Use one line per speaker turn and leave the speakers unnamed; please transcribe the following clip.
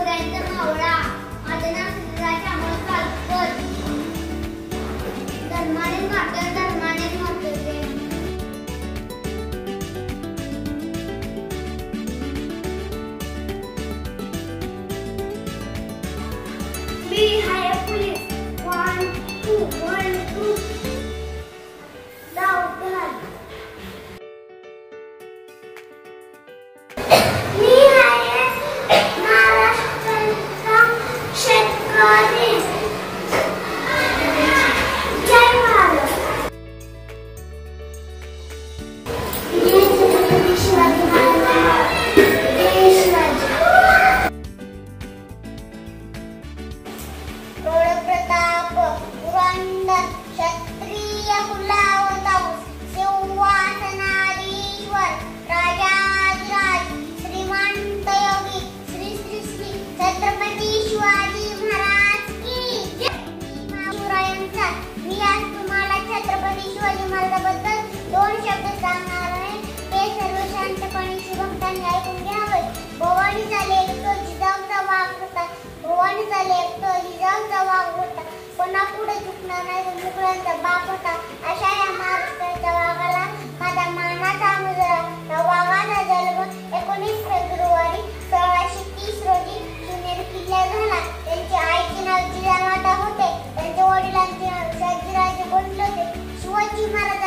सगळ्यांचा मावळा. माझं नाव सिद्धराज अमोल कालकर. धर्माने मातर धर्माने मातृत्व. मी हाय पोलीस 1 2 1 2 धावतात. मी आहे महाराष्ट्राचा शेतकरी. जय महाराष्ट्र. छत्रपती शिवाजी महाराज. जय शिवाजी. प्रताप पुरंदर क्षत्रिय कुलावताऊ सिंहासनाधीश्वर राजाधिराज श्रीमंत योगी श्री श्री श्री छत्रपती शिवाजी महाराज की जय. शिवरायांचा मी आज तुम्हाला छत्रपती शिवाजी महाराजांबद्दल 2 शब्द सांगणार आहे. ते सर्व शांतपणे भक्तांनी ऐकून घ्यावे. भवानीचा लेक तो जिजाऊचा वाघ होता. भवानीचा लेक तो जिजाऊचा वाघ होता. कोणा पुढे चुकणार नाही. मुघलांचा बाप होता. अशा या महाराष्ट्राच्या वाघाला माझा मानाचा मुजरा. त्या वाघाचा जन्म 19 फेब्रुवारी 1630 रोजी शिवनेरी किल्ल्यावर झाला. त्यांच्या आईचे नाव जिजामाता होते. त्यांच्या वडिलांचे नाव शहाजीराजे भोसले होते. शिवाजी महाराज